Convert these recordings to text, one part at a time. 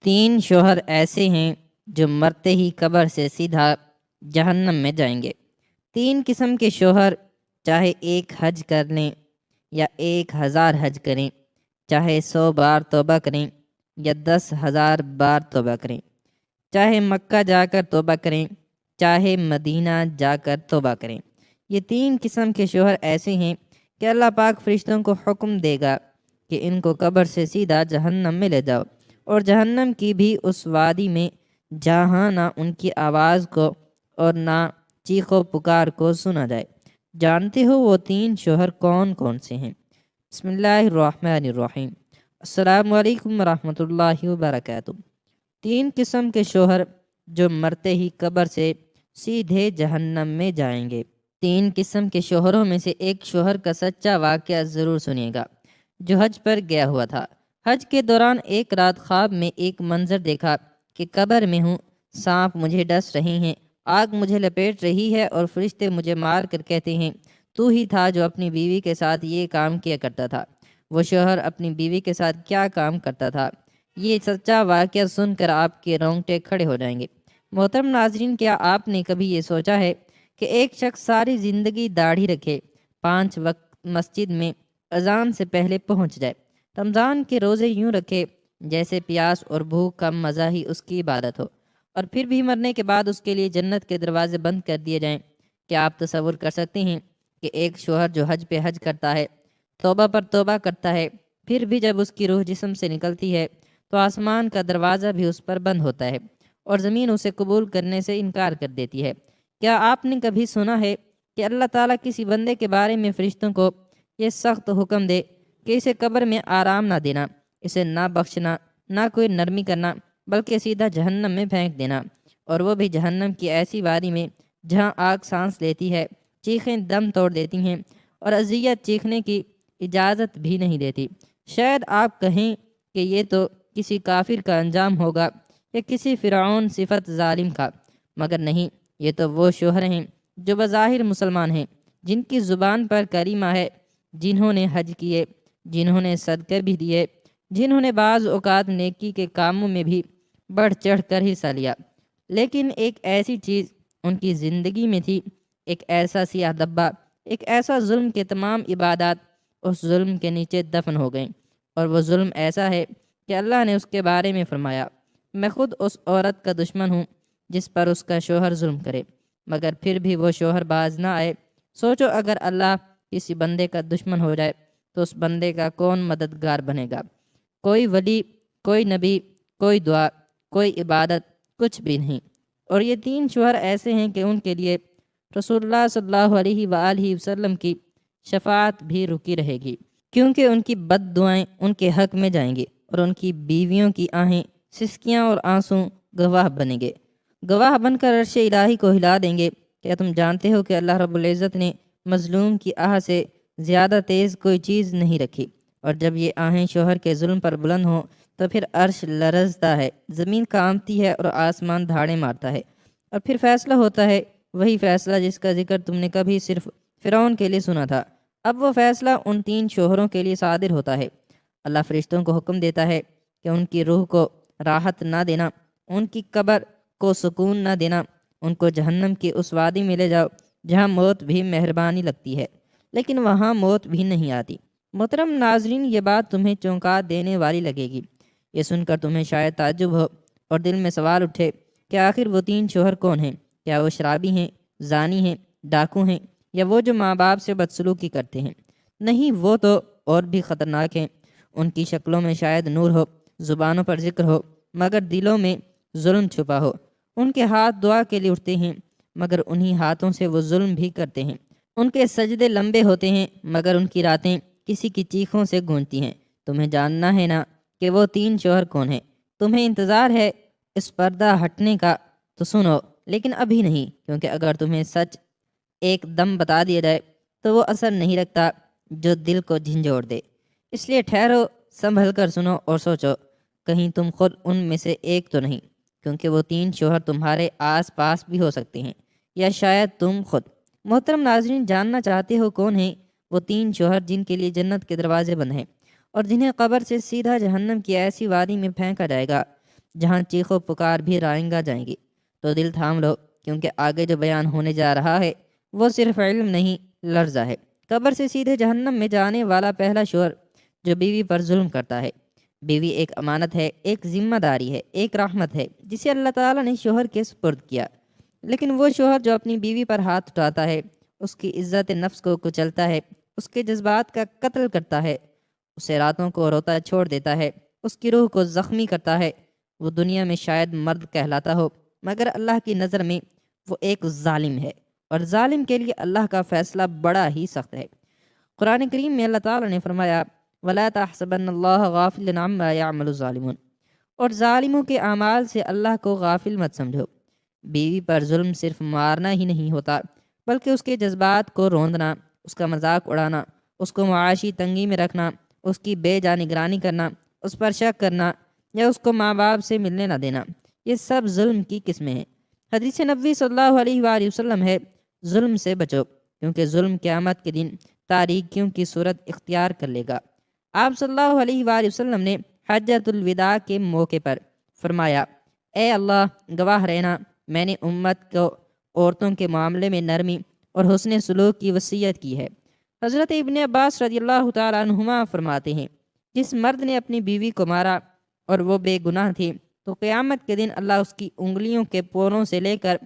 تین شوہر ایسے ہیں جو مرتے ہی قبر سے سیدھا جہنم میں جائیں گے۔ تین قسم کے شوہر، چاہے ایک حج کر لیں یا 1000 حج کریں، چاہے 100 بار توبہ کریں یا 10,000 بار توبہ کریں، چاہے مکہ جا کر توبہ کریں، چاہے مدینہ جا کر توبہ کریں، یہ تین قسم کے شوہر ایسے ہیں کہ اللہ پاک فرشتوں کو حکم دے گا کہ ان کو قبر سے سیدھا جہنم میں لے جاؤ، اور جہنم کی بھی اس وادی میں جہاں نہ ان کی آواز کو اور نہ چیخ و پکار کو سنا جائے۔ جانتے ہو وہ تین شوہر کون کون سے ہیں؟ بسم اللہ الرحمن الرحیم۔ السلام علیکم ورحمۃ اللہ وبرکاتہ۔ تین قسم کے شوہر جو مرتے ہی قبر سے سیدھے جہنم میں جائیں گے۔ تین قسم کے شوہروں میں سے ایک شوہر کا سچا واقعہ ضرور سنیے گا جو حج پر گیا ہوا تھا۔ حج کے دوران ایک رات خواب میں ایک منظر دیکھا کہ قبر میں ہوں، سانپ مجھے ڈس رہے ہیں، آگ مجھے لپیٹ رہی ہے اور فرشتے مجھے مار کر کہتے ہیں تو ہی تھا جو اپنی بیوی کے ساتھ یہ کام کیا کرتا تھا۔ وہ شوہر اپنی بیوی کے ساتھ کیا کام کرتا تھا؟ یہ سچا واقعہ سن کر آپ کے رونگٹے کھڑے ہو جائیں گے۔ محترم ناظرین، کیا آپ نے کبھی یہ سوچا ہے کہ ایک شخص ساری زندگی داڑھی رکھے، 5 وقت مسجد میں اذان سے پہلے پہنچ جائے، رمضان کے روزے یوں رکھے جیسے پیاس اور بھوک کا مزہ ہی اس کی عبادت ہو، اور پھر بھی مرنے کے بعد اس کے لیے جنت کے دروازے بند کر دیے جائیں؟ کیا آپ تصور کر سکتے ہیں کہ ایک شوہر جو حج پہ حج کرتا ہے، توبہ پر توبہ کرتا ہے، پھر بھی جب اس کی روح جسم سے نکلتی ہے تو آسمان کا دروازہ بھی اس پر بند ہوتا ہے اور زمین اسے قبول کرنے سے انکار کر دیتی ہے؟ کیا آپ نے کبھی سنا ہے کہ اللہ تعالیٰ کسی بندے کے بارے میں فرشتوں کو یہ سخت حکم دے کہ اسے قبر میں آرام نہ دینا، اسے نہ بخشنا، نہ کوئی نرمی کرنا، بلکہ سیدھا جہنم میں پھینک دینا، اور وہ بھی جہنم کی ایسی وادی میں جہاں آگ سانس لیتی ہے، چیخیں دم توڑ دیتی ہیں اور اذیت چیخنے کی اجازت بھی نہیں دیتی؟ شاید آپ کہیں کہ یہ تو کسی کافر کا انجام ہوگا یا کسی فرعون صفت ظالم کا، مگر نہیں، یہ تو وہ شوہر ہیں جو بظاہر مسلمان ہیں، جن کی زبان پر کریمہ ہے، جنہوں نے حج کیے، جنہوں نے صدقے بھی دیے، جنہوں نے بعض اوقات نیکی کے کاموں میں بھی بڑھ چڑھ کر حصہ لیا، لیکن ایک ایسی چیز ان کی زندگی میں تھی، ایک ایسا سیاہ دبا، ایک ایسا ظلم کہ تمام عبادات اس ظلم کے نیچے دفن ہو گئیں، اور وہ ظلم ایسا ہے کہ اللہ نے اس کے بارے میں فرمایا، میں خود اس عورت کا دشمن ہوں جس پر اس کا شوہر ظلم کرے، مگر پھر بھی وہ شوہر باز نہ آئے۔ سوچو اگر اللہ کسی بندے کا دشمن ہو جائے تو اس بندے کا کون مددگار بنے گا؟ کوئی ولی، کوئی نبی، کوئی دعا، کوئی عبادت، کچھ بھی نہیں۔ اور یہ تین شوہر ایسے ہیں کہ ان کے لیے رسول اللہ صلی اللہ علیہ وآلہ وسلم کی شفاعت بھی رکی رہے گی، کیونکہ ان کی بد دعائیں ان کے حق میں جائیں گی اور ان کی بیویوں کی آہیں، سسکیاں اور آنسوں گواہ بنیں گے، گواہ بن کر عرش الہی کو ہلا دیں گے۔ کیا تم جانتے ہو کہ اللہ رب العزت نے مظلوم کی آہ سے زیادہ تیز کوئی چیز نہیں رکھی، اور جب یہ آہیں شوہر کے ظلم پر بلند ہوں تو پھر عرش لرزتا ہے، زمین کانپتی ہے اور آسمان دھاڑے مارتا ہے، اور پھر فیصلہ ہوتا ہے، وہی فیصلہ جس کا ذکر تم نے کبھی صرف فرعون کے لیے سنا تھا، اب وہ فیصلہ ان تین شوہروں کے لیے صادر ہوتا ہے۔ اللہ فرشتوں کو حکم دیتا ہے کہ ان کی روح کو راحت نہ دینا، ان کی قبر کو سکون نہ دینا، ان کو جہنم کی اس وادی میں لے جاؤ جہاں موت بھی مہربانی لگتی ہے، لیکن وہاں موت بھی نہیں آتی۔ محترم ناظرین، یہ بات تمہیں چونکا دینے والی لگے گی، یہ سن کر تمہیں شاید تعجب ہو اور دل میں سوال اٹھے کہ آخر وہ تین شوہر کون ہیں؟ کیا وہ شرابی ہیں، زانی ہیں، ڈاکو ہیں، یا وہ جو ماں باپ سے بدسلوکی کرتے ہیں؟ نہیں، وہ تو اور بھی خطرناک ہیں۔ ان کی شکلوں میں شاید نور ہو، زبانوں پر ذکر ہو، مگر دلوں میں ظلم چھپا ہو۔ ان کے ہاتھ دعا کے لیے اٹھتے ہیں، مگر انہی ہاتھوں سے وہ ظلم بھی کرتے ہیں۔ ان کے سجدے لمبے ہوتے ہیں، مگر ان کی راتیں کسی کی چیخوں سے گونجتی ہیں۔ تمہیں جاننا ہے نا کہ وہ تین شوہر کون ہیں؟ تمہیں انتظار ہے اس پردہ ہٹنے کا تو سنو، لیکن ابھی نہیں، کیونکہ اگر تمہیں سچ ایک دم بتا دیا جائے تو وہ اثر نہیں رکھتا جو دل کو جھنجھوڑ دے۔ اس لیے ٹھہرو، سنبھل کر سنو اور سوچو، کہیں تم خود ان میں سے ایک تو نہیں، کیونکہ وہ تین شوہر تمہارے آس پاس بھی ہو سکتے ہیں، یا شاید تم خود۔ محترم ناظرین، جاننا چاہتے ہو کون ہیں وہ تین شوہر جن کے لیے جنت کے دروازے بند ہیں اور جنہیں قبر سے سیدھا جہنم کی ایسی وادی میں پھینکا جائے گا جہاں چیخ و پکار بھی رائنگا جائیں گی۔ تو دل تھام لو، کیونکہ آگے جو بیان ہونے جا رہا ہے وہ صرف علم نہیں، لرزہ ہے۔ قبر سے سیدھے جہنم میں جانے والا پہلا شوہر جو بیوی پر ظلم کرتا ہے۔ بیوی ایک امانت ہے، ایک ذمہ داری ہے، ایک رحمت ہے جسے اللہ تعالیٰ نے شوہر کے سپرد کیا، لیکن وہ شوہر جو اپنی بیوی پر ہاتھ اٹھاتا ہے، اس کی عزت نفس کو کچلتا ہے، اس کے جذبات کا قتل کرتا ہے، اسے راتوں کو روتا چھوڑ دیتا ہے، اس کی روح کو زخمی کرتا ہے، وہ دنیا میں شاید مرد کہلاتا ہو، مگر اللہ کی نظر میں وہ ایک ظالم ہے، اور ظالم کے لیے اللہ کا فیصلہ بڑا ہی سخت ہے۔ قرآن کریم میں اللہ تعالیٰ نے فرمایا وَلَا تَحْسَبَنَّ اللَّهَ غَافِلًا عَمَّا يَعْمَلُ الظَّالِمُونَ، اور ظالموں کے اعمال سے اللہ کو غافل مت سمجھو۔ بیوی پر ظلم صرف مارنا ہی نہیں ہوتا، بلکہ اس کے جذبات کو روندنا، اس کا مذاق اڑانا، اس کو معاشی تنگی میں رکھنا، اس کی بے جا نگرانی کرنا، اس پر شک کرنا یا اس کو ماں باپ سے ملنے نہ دینا، یہ سب ظلم کی قسمیں ہیں۔ حدیث نبوی صلی اللہ علیہ وآلہ وسلم ہے ظلم سے بچو، کیونکہ ظلم قیامت کے دن تاریکیوں کی صورت اختیار کر لے گا۔ آپ صلی اللہ علیہ وآلہ وسلم نے حجۃ الوداع کے موقع پر فرمایا اے اللہ گواہ رہنا، میں نے امت کو عورتوں کے معاملے میں نرمی اور حسن سلوک کی وصیت کی ہے۔ حضرت ابن عباس رضی اللہ تعالیٰ عنہما فرماتے ہیں جس مرد نے اپنی بیوی کو مارا اور وہ بے گناہ تھی تو قیامت کے دن اللہ اس کی انگلیوں کے پوروں سے لے کر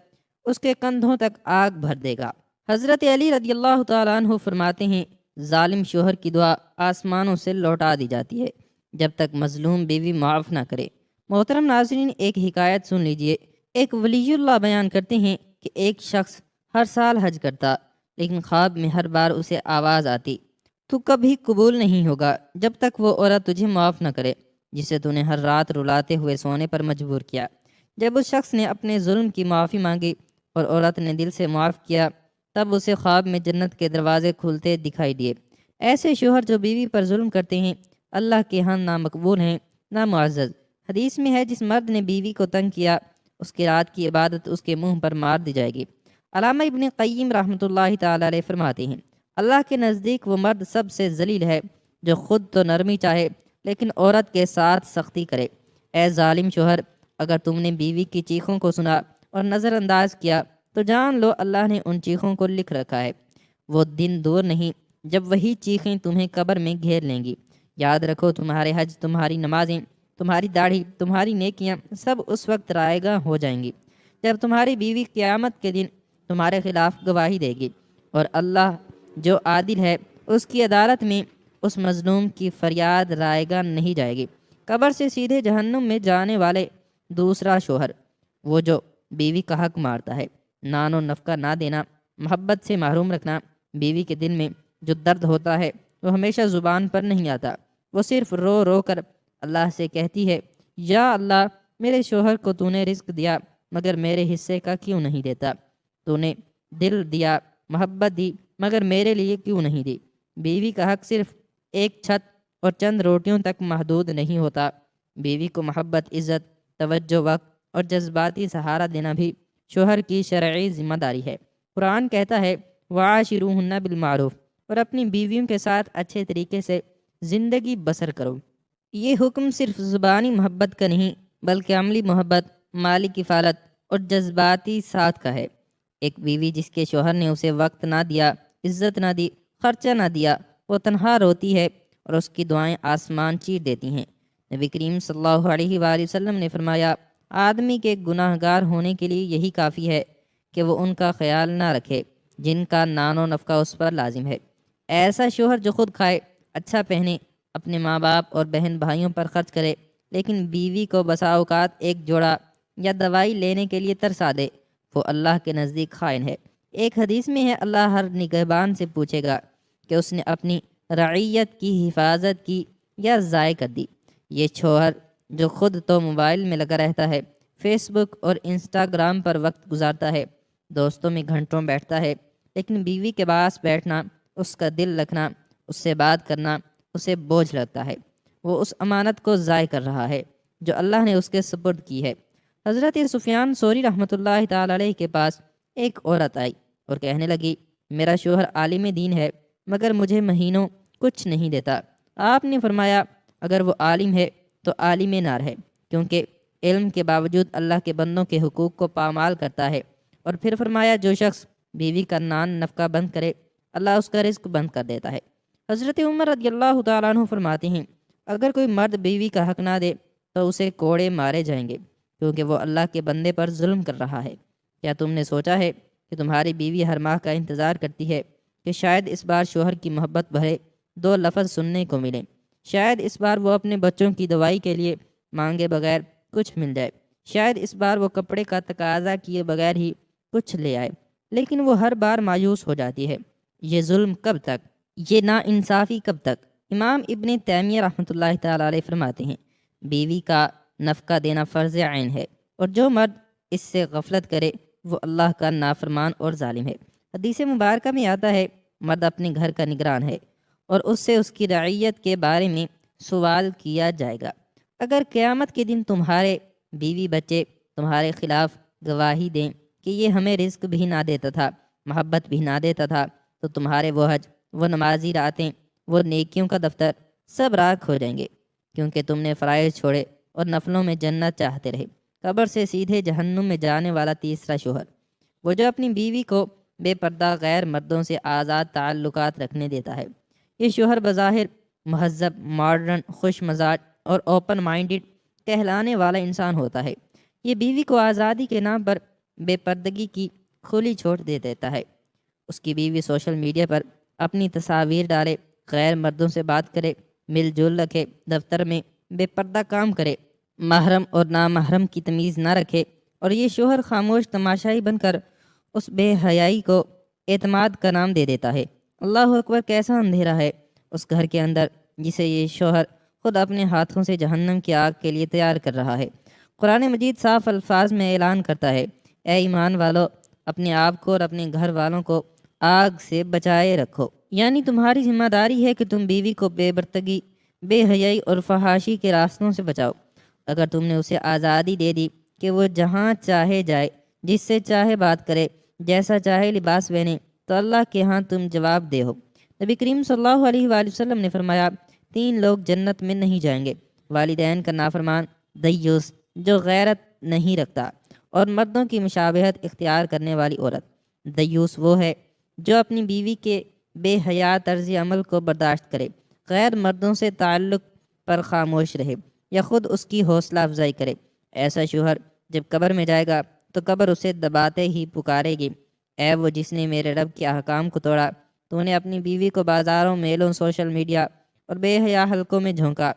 اس کے کندھوں تک آگ بھر دے گا۔ حضرت علی رضی اللہ تعالیٰ عنہ فرماتے ہیں ظالم شوہر کی دعا آسمانوں سے لوٹا دی جاتی ہے جب تک مظلوم بیوی معاف نہ کرے۔ محترم ناظرین، ایک حکایت سن لیجئے۔ ایک ولی اللہ بیان کرتے ہیں کہ ایک شخص ہر سال حج کرتا، لیکن خواب میں ہر بار اسے آواز آتی تو کبھی قبول نہیں ہوگا جب تک وہ عورت تجھے معاف نہ کرے جسے تو نے ہر رات رلاتے ہوئے سونے پر مجبور کیا۔ جب اس شخص نے اپنے ظلم کی معافی مانگی اور عورت نے دل سے معاف کیا، تب اسے خواب میں جنت کے دروازے کھلتے دکھائی دیے۔ ایسے شوہر جو بیوی پر ظلم کرتے ہیں اللہ کے ہاں نہ مقبول ہیں نہ معزز۔ حدیث میں ہے جس مرد نے بیوی کو تنگ کیا اس کی رات کی عبادت اس کے منہ پر مار دی جائے گی۔ علامہ ابن قیم رحمۃ اللہ تعالی علیہ فرماتے ہیں اللہ کے نزدیک وہ مرد سب سے ذلیل ہے جو خود تو نرمی چاہے لیکن عورت کے ساتھ سختی کرے۔ اے ظالم شوہر، اگر تم نے بیوی کی چیخوں کو سنا اور نظر انداز کیا تو جان لو اللہ نے ان چیخوں کو لکھ رکھا ہے۔ وہ دن دور نہیں جب وہی چیخیں تمہیں قبر میں گھیر لیں گی۔ یاد رکھو تمہارے حج، تمہاری نمازیں، تمہاری داڑھی، تمہاری نیکیاں سب اس وقت رائے گاں ہو جائیں گی جب تمہاری بیوی قیامت کے دن تمہارے خلاف گواہی دے گی، اور اللہ جو عادل ہے اس کی عدالت میں اس مظلوم کی فریاد رائے گاں نہیں جائے گی۔ قبر سے سیدھے جہنم میں جانے والے دوسرا شوہر وہ جو بیوی کا حق مارتا ہے، نان و نفقہ نہ دینا، محبت سے محروم رکھنا۔ بیوی کے دل میں جو درد ہوتا ہے وہ ہمیشہ زبان پر نہیں آتا، وہ صرف رو رو کر اللہ سے کہتی ہے یا اللہ میرے شوہر کو تو نے رزق دیا مگر میرے حصے کا کیوں نہیں دیتا، تو نے دل دیا، محبت دی، مگر میرے لیے کیوں نہیں دی۔ بیوی کا حق صرف ایک چھت اور چند روٹیوں تک محدود نہیں ہوتا، بیوی کو محبت، عزت، توجہ، وقت اور جذباتی سہارا دینا بھی شوہر کی شرعی ذمہ داری ہے۔ قرآن کہتا ہے وَعَاشِرُوهُنَّ بِالْمَعْرُوفِ، اور اپنی بیویوں کے ساتھ اچھے طریقے سے زندگی بسر کرو۔ یہ حکم صرف زبانی محبت کا نہیں بلکہ عملی محبت، مالی کفالت اور جذباتی ساتھ کا ہے۔ ایک بیوی جس کے شوہر نے اسے وقت نہ دیا، عزت نہ دی، خرچہ نہ دیا، وہ تنہا روتی ہے اور اس کی دعائیں آسمان چیر دیتی ہیں۔ نبی کریم صلی اللہ علیہ وآلہ وسلم نے فرمایا آدمی کے گناہ گار ہونے کے لیے یہی کافی ہے کہ وہ ان کا خیال نہ رکھے جن کا نان و نفقہ اس پر لازم ہے۔ ایسا شوہر جو خود کھائے، اچھا پہنے، اپنے ماں باپ اور بہن بھائیوں پر خرچ کرے، لیکن بیوی کو بسا اوقات ایک جوڑا یا دوائی لینے کے لیے ترسا دے، وہ اللہ کے نزدیک خائن ہے۔ ایک حدیث میں ہے اللہ ہر نگہبان سے پوچھے گا کہ اس نے اپنی رعیت کی حفاظت کی یا ضائع کر دی۔ یہ شوہر جو خود تو موبائل میں لگا رہتا ہے، فیس بک اور انسٹاگرام پر وقت گزارتا ہے، دوستوں میں گھنٹوں بیٹھتا ہے، لیکن بیوی کے پاس بیٹھنا، اس کا دل رکھنا، اس سے بات کرنا اسے بوجھ لگتا ہے، وہ اس امانت کو ضائع کر رہا ہے جو اللہ نے اس کے سپرد کی ہے۔ حضرت سفیان ثوری رحمۃ اللہ تعالی علیہ کے پاس ایک عورت آئی اور کہنے لگی میرا شوہر عالم دین ہے مگر مجھے مہینوں کچھ نہیں دیتا۔ آپ نے فرمایا اگر وہ عالم ہے تو عالم نار ہے، کیونکہ علم کے باوجود اللہ کے بندوں کے حقوق کو پامال کرتا ہے۔ اور پھر فرمایا جو شخص بیوی کا نان نفقہ بند کرے اللہ اس کا رزق بند کر دیتا ہے۔ حضرت عمر رضی اللہ تعالیٰ عنہ فرماتے ہیں اگر کوئی مرد بیوی کا حق نہ دے تو اسے کوڑے مارے جائیں گے کیونکہ وہ اللہ کے بندے پر ظلم کر رہا ہے۔ کیا تم نے سوچا ہے کہ تمہاری بیوی ہر ماہ کا انتظار کرتی ہے کہ شاید اس بار شوہر کی محبت بھرے 2 لفظ سننے کو ملیں، شاید اس بار وہ اپنے بچوں کی دوائی کے لیے مانگے بغیر کچھ مل جائے، شاید اس بار وہ کپڑے کا تقاضا کیے بغیر ہی کچھ لے آئے، لیکن وہ ہر بار مایوس ہو جاتی ہے۔ یہ ظلم کب تک؟ یہ ناانصافی کب تک؟ امام ابن تیمیہ رحمۃ اللہ تعالیٰ علیہ فرماتے ہیں بیوی کا نفقہ دینا فرض عین ہے اور جو مرد اس سے غفلت کرے وہ اللہ کا نافرمان اور ظالم ہے۔ حدیث مبارکہ میں آتا ہے مرد اپنے گھر کا نگران ہے اور اس سے اس کی رعیت کے بارے میں سوال کیا جائے گا۔ اگر قیامت کے دن تمہارے بیوی بچے تمہارے خلاف گواہی دیں کہ یہ ہمیں رزق بھی نہ دیتا تھا، محبت بھی نہ دیتا تھا، تو تمہارے وہ حج، وہ نمازی راتیں، وہ نیکیوں کا دفتر سب راکھ ہو جائیں گے، کیونکہ تم نے فرائض چھوڑے اور نفلوں میں جنت چاہتے رہے۔ قبر سے سیدھے جہنم میں جانے والا تیسرا شوہر وہ جو اپنی بیوی کو بے پردہ غیر مردوں سے آزاد تعلقات رکھنے دیتا ہے۔ یہ شوہر بظاہر مہذب، ماڈرن، خوش مزاج اور اوپن مائنڈڈ کہلانے والا انسان ہوتا ہے۔ یہ بیوی کو آزادی کے نام پر بے پردگی کی کھلی چھوٹ دے دیتا ہے۔ اس کی بیوی سوشل میڈیا پر اپنی تصاویر ڈالے، غیر مردوں سے بات کرے، مل جل رکھے، دفتر میں بے پردہ کام کرے، محرم اور نامحرم کی تمیز نہ رکھے، اور یہ شوہر خاموش تماشائی بن کر اس بے حیائی کو اعتماد کا نام دے دیتا ہے۔ اللہ اکبر، کیسا اندھیرا ہے اس گھر کے اندر جسے یہ شوہر خود اپنے ہاتھوں سے جہنم کی آگ کے لیے تیار کر رہا ہے۔ قرآن مجید صاف الفاظ میں اعلان کرتا ہے اے ایمان والو، اپنے آپ کو اور اپنے گھر والوں کو آگ سے بچائے رکھو، یعنی تمہاری ذمہ داری ہے کہ تم بیوی کو بے پردگی، بے حیائی اور فحاشی کے راستوں سے بچاؤ۔ اگر تم نے اسے آزادی دے دی کہ وہ جہاں چاہے جائے، جس سے چاہے بات کرے، جیسا چاہے لباس پہنے، تو اللہ کے ہاں تم جواب دہ ہو۔ نبی کریم صلی اللہ علیہ وآلہ وسلم نے فرمایا 3 لوگ جنت میں نہیں جائیں گے، والدین کا نافرمان، دیوس جو غیرت نہیں رکھتا، اور مردوں کی مشابہت اختیار کرنے والی عورت۔ دیوس وہ ہے جو اپنی بیوی کے بے حیا طرز عمل کو برداشت کرے، غیر مردوں سے تعلق پر خاموش رہے یا خود اس کی حوصلہ افزائی کرے۔ ایسا شوہر جب قبر میں جائے گا تو قبر اسے دباتے ہی پکارے گی اے وہ جس نے میرے رب کے احکام کو توڑا، تو نے اپنی بیوی کو بازاروں، میلوں، سوشل میڈیا اور بے حیا حلقوں میں جھونکا،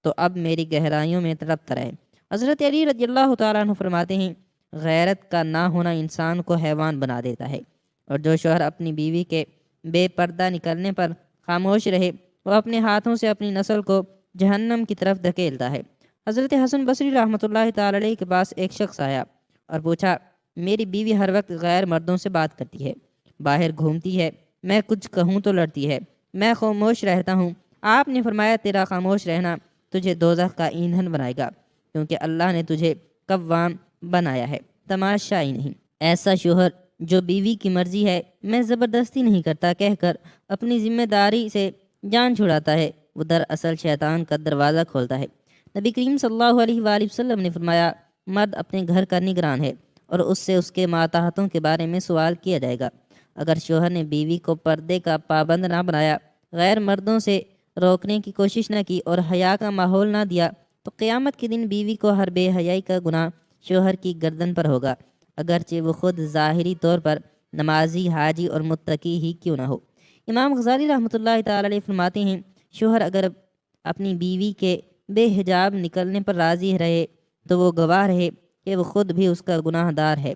تو اب میری گہرائیوں میں تڑپتا رہے۔ حضرت علی رضی اللہ تعالیٰ عنہ فرماتے ہیں غیرت کا نہ ہونا انسان کو حیوان بنا دیتا ہے، اور جو شوہر اپنی بیوی کے بے پردہ نکلنے پر خاموش رہے وہ اپنے ہاتھوں سے اپنی نسل کو جہنم کی طرف دھکیلتا ہے۔ حضرت حسن بصری رحمۃ اللہ تعالی علیہ کے پاس ایک شخص آیا اور پوچھا میری بیوی ہر وقت غیر مردوں سے بات کرتی ہے، باہر گھومتی ہے، میں کچھ کہوں تو لڑتی ہے، میں خاموش رہتا ہوں۔ آپ نے فرمایا تیرا خاموش رہنا تجھے دوزخ کا ایندھن بنائے گا، کیونکہ اللہ نے تجھے قوام بنایا ہے، تماشائی نہیں۔ ایسا شوہر جو بیوی کی مرضی ہے میں زبردستی نہیں کرتا کہہ کر اپنی ذمہ داری سے جان چھڑاتا ہے، وہ دراصل شیطان کا دروازہ کھولتا ہے۔ نبی کریم صلی اللہ علیہ وآلہ وسلم نے فرمایا مرد اپنے گھر کا نگران ہے اور اس سے اس کے ماتحتوں کے بارے میں سوال کیا جائے گا۔ اگر شوہر نے بیوی کو پردے کا پابند نہ بنایا، غیر مردوں سے روکنے کی کوشش نہ کی اور حیا کا ماحول نہ دیا، تو قیامت کے دن بیوی کو ہر بے حیائی کا گناہ شوہر کی گردن پر ہوگا، اگرچہ وہ خود ظاہری طور پر نمازی، حاجی اور متقی ہی کیوں نہ ہو۔ امام غزالی رحمۃ اللہ تعالی علیہ فرماتے ہیں شوہر اگر اپنی بیوی کے بے حجاب نکلنے پر راضی رہے تو وہ گواہ رہے کہ وہ خود بھی اس کا گناہ دار ہے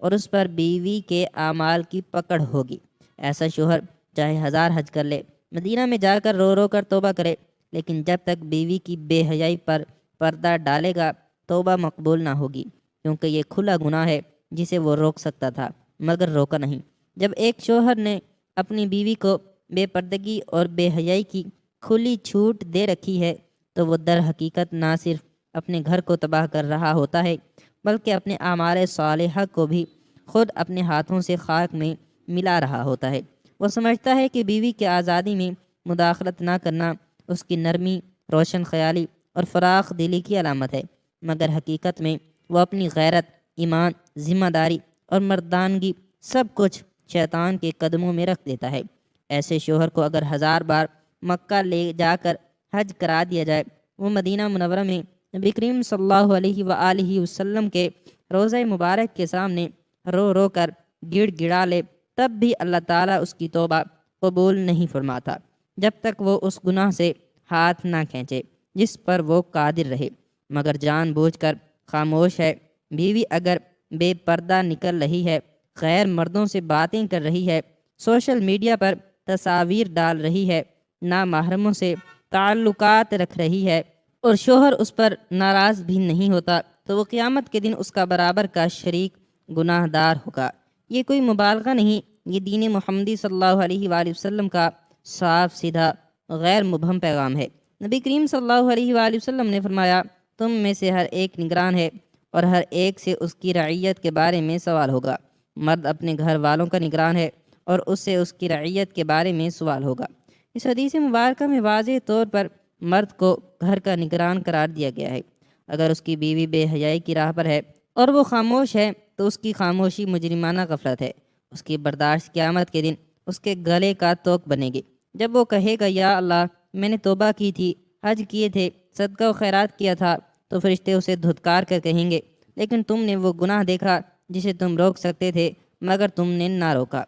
اور اس پر بیوی کے اعمال کی پکڑ ہوگی۔ ایسا شوہر چاہے 1000 حج کر لے، مدینہ میں جا کر رو رو کر توبہ کرے، لیکن جب تک بیوی کی بے حیائی پر پردہ ڈالے گا توبہ مقبول نہ ہوگی، کیونکہ یہ کھلا گناہ ہے جسے وہ روک سکتا تھا مگر روکا نہیں۔ جب ایک شوہر نے اپنی بیوی کو بے پردگی اور بے حیائی کی کھلی چھوٹ دے رکھی ہے تو وہ در حقیقت نہ صرف اپنے گھر کو تباہ کر رہا ہوتا ہے بلکہ اپنے اعمال صالحہ کو بھی خود اپنے ہاتھوں سے خاک میں ملا رہا ہوتا ہے۔ وہ سمجھتا ہے کہ بیوی کی آزادی میں مداخلت نہ کرنا اس کی نرمی، روشن خیالی اور فراخ دلی کی علامت ہے، مگر حقیقت میں وہ اپنی غیرت، ایمان، ذمہ داری اور مردانگی سب کچھ شیطان کے قدموں میں رکھ دیتا ہے۔ ایسے شوہر کو اگر 1000 بار مکہ لے جا کر حج کرا دیا جائے، وہ مدینہ منورہ میں نبی کریم صلی اللہ علیہ وآلہ وسلم کے روضہ مبارک کے سامنے رو رو کر گڑ گڑا لے، تب بھی اللہ تعالیٰ اس کی توبہ قبول نہیں فرماتا جب تک وہ اس گناہ سے ہاتھ نہ کھینچے جس پر وہ قادر رہے، مگر جان بوجھ کر خاموش ہے۔ بیوی اگر بے پردہ نکل رہی ہے، غیر مردوں سے باتیں کر رہی ہے، سوشل میڈیا پر تصاویر ڈال رہی ہے، نامحرموں سے تعلقات رکھ رہی ہے اور شوہر اس پر ناراض بھی نہیں ہوتا، تو وہ قیامت کے دن اس کا برابر کا شریک گناہ دار ہوگا۔ یہ کوئی مبالغہ نہیں، یہ دین محمدی صلی اللہ علیہ وآلہ وسلم کا صاف سیدھا غیر مبہم پیغام ہے۔ نبی کریم صلی اللہ علیہ وآلہ وسلم نے فرمایا، تم میں سے ہر ایک نگران ہے اور ہر ایک سے اس کی رعیت کے بارے میں سوال ہوگا۔ مرد اپنے گھر والوں کا نگران ہے اور اس سے اس کی رعیت کے بارے میں سوال ہوگا۔ اس حدیث مبارکہ میں واضح طور پر مرد کو گھر کا نگران قرار دیا گیا ہے۔ اگر اس کی بیوی بے حیائی کی راہ پر ہے اور وہ خاموش ہے تو اس کی خاموشی مجرمانہ غفلت ہے۔ اس کی برداشت قیامت کے دن اس کے گلے کا توق بنے گی۔ جب وہ کہے گا، یا اللہ، میں نے توبہ کی تھی، حج کیے تھے، صدقہ و خیرات کیا تھا، تو فرشتے اسے دھتکار کر کہیں گے، لیکن تم نے وہ گناہ دیکھا جسے تم روک سکتے تھے مگر تم نے نہ روکا۔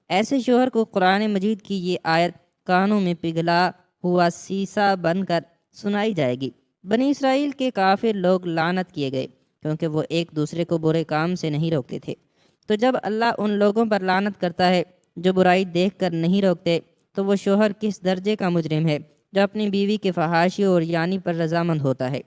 ایسے شوہر کو قرآن مجید کی یہ آیت کانوں میں پگھلا ہوا سیسا بن کر سنائی جائے گی۔ بنی اسرائیل کے کافر لوگ لعنت کیے گئے کیونکہ وہ ایک دوسرے کو برے کام سے نہیں روکتے تھے۔ تو جب اللہ ان لوگوں پر لعنت کرتا ہے جو برائی دیکھ کر نہیں روکتے، تو وہ شوہر کس درجے کا مجرم ہے جو اپنی بیوی کے فحاشی اور یعنی پر رضامند ہوتا ہے،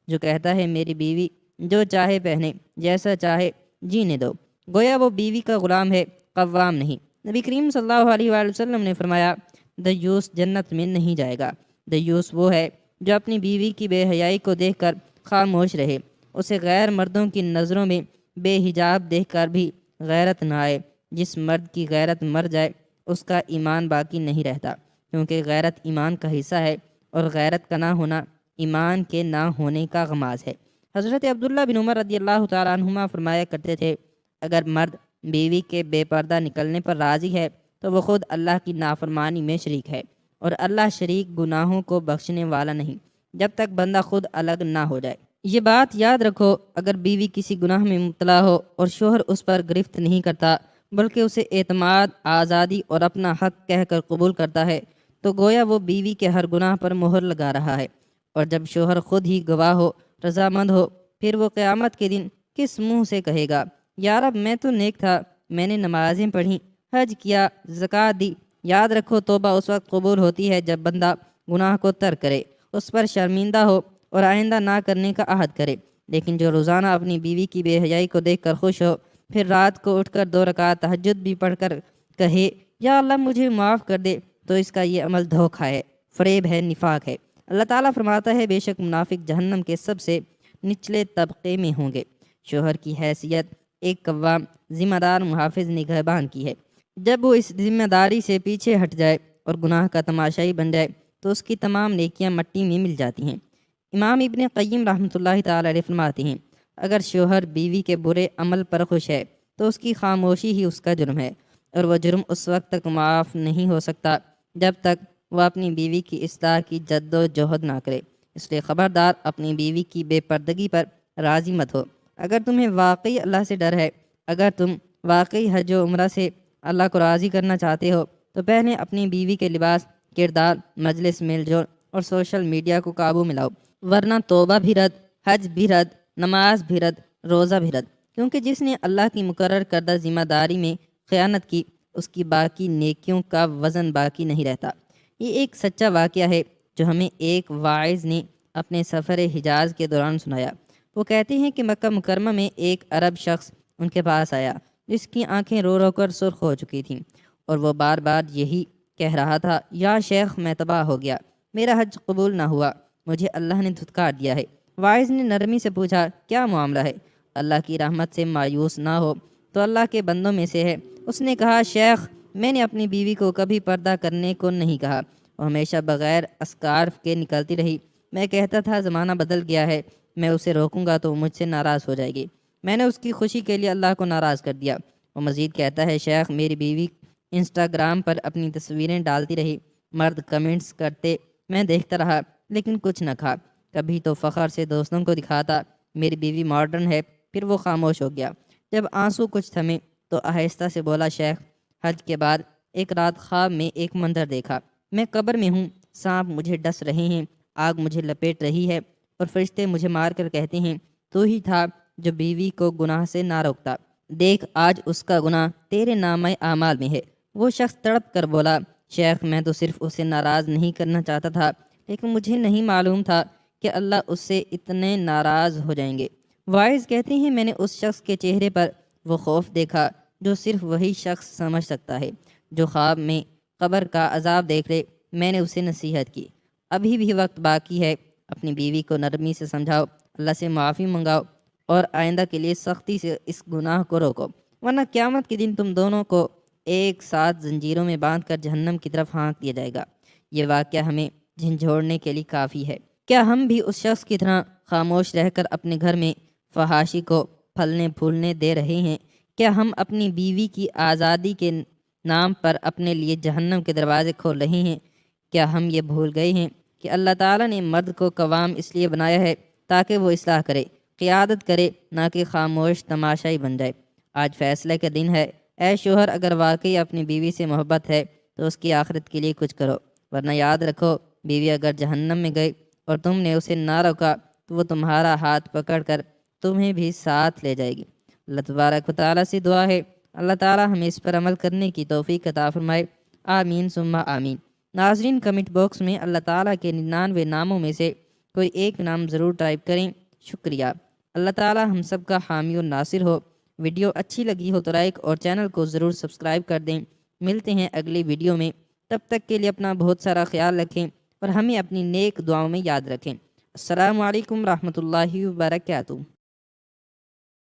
جو کہتا ہے میری بیوی جو چاہے پہنے، جیسا چاہے جینے دو، گویا وہ بیوی کا غلام ہے، قوام نہیں۔ نبی کریم صلی اللہ علیہ وآلہ وسلم نے فرمایا، دیوس جنت میں نہیں جائے گا۔ دیوس وہ ہے جو اپنی بیوی کی بے حیائی کو دیکھ کر خاموش رہے، اسے غیر مردوں کی نظروں میں بے حجاب دیکھ کر بھی غیرت نہ آئے۔ جس مرد کی غیرت مر جائے اس کا ایمان باقی نہیں رہتا، کیونکہ غیرت ایمان کا حصہ ہے اور غیرت کا نہ ہونا ایمان کے نہ ہونے کا غماز ہے۔ حضرت عبداللہ بن عمر رضی اللہ تعالیٰ عنہما فرمایا کرتے تھے، اگر مرد بیوی کے بے پردہ نکلنے پر راضی ہے تو وہ خود اللہ کی نافرمانی میں شریک ہے، اور اللہ شریک گناہوں کو بخشنے والا نہیں جب تک بندہ خود الگ نہ ہو جائے۔ یہ بات یاد رکھو، اگر بیوی کسی گناہ میں مبتلا ہو اور شوہر اس پر گرفت نہیں کرتا بلکہ اسے اعتماد، آزادی اور اپنا حق کہہ کر قبول کرتا ہے، تو گویا وہ بیوی کے ہر گناہ پر مہر لگا رہا ہے۔ اور جب شوہر خود ہی گواہ ہو، رضامند ہو، پھر وہ قیامت کے دن کس منہ سے کہے گا، یا رب میں تو نیک تھا، میں نے نمازیں پڑھیں، حج کیا، زکوٰۃ دی۔ یاد رکھو، توبہ اس وقت قبول ہوتی ہے جب بندہ گناہ کو ترک کرے، اس پر شرمندہ ہو اور آئندہ نہ کرنے کا عہد کرے۔ لیکن جو روزانہ اپنی بیوی کی بے حیائی کو دیکھ کر خوش ہو، پھر رات کو اٹھ کر 2 رکعت تہجد بھی پڑھ کر کہے، یا اللہ مجھے معاف کر دے، تو اس کا یہ عمل دھوکہ ہے، فریب ہے، نفاق ہے۔ اللہ تعالیٰ فرماتا ہے، بے شک منافق جہنم کے سب سے نچلے طبقے میں ہوں گے۔ شوہر کی حیثیت ایک قوام، ذمہ دار، محافظ، نگہبان کی ہے۔ جب وہ اس ذمہ داری سے پیچھے ہٹ جائے اور گناہ کا تماشائی بن جائے تو اس کی تمام نیکیاں مٹی میں مل جاتی ہیں۔ امام ابن قیم رحمۃ اللہ تعالی علیہ فرماتے ہیں، اگر شوہر بیوی کے برے عمل پر خوش ہے تو اس کی خاموشی ہی اس کا جرم ہے، اور وہ جرم اس وقت تک معاف نہیں ہو سکتا جب تک وہ اپنی بیوی کی اصلاح کی جد و جہد نہ کرے۔ اس لیے خبردار، اپنی بیوی کی بے پردگی پر راضی مت ہو۔ اگر تمہیں واقعی اللہ سے ڈر ہے، اگر تم واقعی حج و عمرہ سے اللہ کو راضی کرنا چاہتے ہو، تو پہلے اپنی بیوی کے لباس، کردار، مجلس، میل جول اور سوشل میڈیا کو قابو میں لاؤ، ورنہ توبہ بھی رد، حج بھی رد، نماز بھی رد، روزہ بھی رد، کیونکہ جس نے اللہ کی مقرر کردہ ذمہ داری میں خیانت کی، اس کی باقی نیکیوں کا وزن باقی نہیں رہتا۔ یہ ایک سچا واقعہ ہے جو ہمیں ایک واعظ نے اپنے سفر حجاز کے دوران سنایا۔ وہ کہتے ہیں کہ مکہ مکرمہ میں ایک عرب شخص ان کے پاس آیا جس کی آنکھیں رو رو کر سرخ ہو چکی تھیں، اور وہ بار بار یہی کہہ رہا تھا، یا شیخ میں تباہ ہو گیا، میرا حج قبول نہ ہوا، مجھے اللہ نے دھتکار دیا ہے۔ واعظ نے نرمی سے پوچھا، کیا معاملہ ہے؟ اللہ کی رحمت سے مایوس نہ ہو تو اللہ کے بندوں میں سے ہے۔ اس نے کہا، شیخ، میں نے اپنی بیوی کو کبھی پردہ کرنے کو نہیں کہا، وہ ہمیشہ بغیر اسکارف کے نکلتی رہی۔ میں کہتا تھا زمانہ بدل گیا ہے، میں اسے روکوں گا تو وہ مجھ سے ناراض ہو جائے گی۔ میں نے اس کی خوشی کے لیے اللہ کو ناراض کر دیا۔ وہ مزید کہتا ہے، شیخ میری بیوی انسٹاگرام پر اپنی تصویریں ڈالتی رہی، مرد کمنٹس کرتے، میں دیکھتا رہا لیکن کچھ نہ کہا۔ کبھی تو فخر سے دوستوں کو دکھاتا میری بیوی ماڈرن ہے، پھر وہ خاموش ہو گیا۔ جب آنسو کچھ تھمے تو آہستہ سے بولا، شیخ حج کے بعد ایک رات خواب میں ایک منظر دیکھا، میں قبر میں ہوں، سانپ مجھے ڈس رہے ہیں، آگ مجھے لپیٹ رہی ہے اور فرشتے مجھے مار کر کہتے ہیں تو ہی تھا جو بیوی کو گناہ سے نہ روکتا، دیکھ آج اس کا گناہ تیرے نامہ اعمال میں ہے۔ وہ شخص تڑپ کر بولا، شیخ میں تو صرف اسے ناراض نہیں کرنا چاہتا تھا، لیکن مجھے نہیں معلوم تھا کہ اللہ اس سے اتنے ناراض ہو جائیں گے۔ وائز کہتے ہیں، میں نے اس شخص کے چہرے پر وہ خوف دیکھا جو صرف وہی شخص سمجھ سکتا ہے، جو خواب میں قبر کا عذاب دیکھ لے۔ میں نے اسے نصیحت کی، ابھی بھی وقت باقی ہے، اپنی بیوی کو نرمی سے سمجھاؤ، اللہ سے معافی منگاؤ اور آئندہ کے لیے سختی سے اس گناہ کو روکو، ورنہ قیامت کے دن تم دونوں کو ایک ساتھ زنجیروں میں باندھ کر جہنم کی طرف ہانک دیا جائے گا۔ یہ واقعہ ہمیں جھنجھوڑنے کے لیے کافی ہے۔ کیا ہم بھی اس شخص کی طرح خاموش رہ کر اپنے گھر میں فحاشی کو پھلنے پھولنے دے رہے ہیں؟ کیا ہم اپنی بیوی کی آزادی کے نام پر اپنے لیے جہنم کے دروازے کھول رہے ہیں؟ کیا ہم یہ بھول گئے ہیں کہ اللہ تعالیٰ نے مرد کو قوام اس لیے بنایا ہے تاکہ وہ اصلاح کرے، قیادت کرے، نہ کہ خاموش تماشائی بن جائے؟ آج فیصلے کا دن ہے، اے شوہر اگر واقعی اپنی بیوی سے محبت ہے تو اس کی آخرت کے لیے کچھ کرو، ورنہ یاد رکھو بیوی اگر جہنم میں گئی اور تم نے اسے نہ روکا تو وہ تمہارا ہاتھ پکڑ کر تمہیں بھی ساتھ لے جائے گی۔ اللہ تبارک و تعالیٰ سے دعا ہے اللہ تعالیٰ ہمیں اس پر عمل کرنے کی توفیق عطا فرمائے، آمین ثم آمین۔ ناظرین کمنٹ باکس میں اللہ تعالیٰ کے 99 ناموں میں سے کوئی ایک نام ضرور ٹائپ کریں، شکریہ۔ اللہ تعالیٰ ہم سب کا حامی و ناصر ہو۔ ویڈیو اچھی لگی ہو تو لائک اور چینل کو ضرور سبسکرائب کر دیں۔ ملتے ہیں اگلی ویڈیو میں، تب تک کے لیے اپنا بہت سارا خیال رکھیں اور ہمیں اپنی نیک دعاؤں میں یاد رکھیں۔ السلام علیکم ورحمۃ اللہ وبرکاتہ۔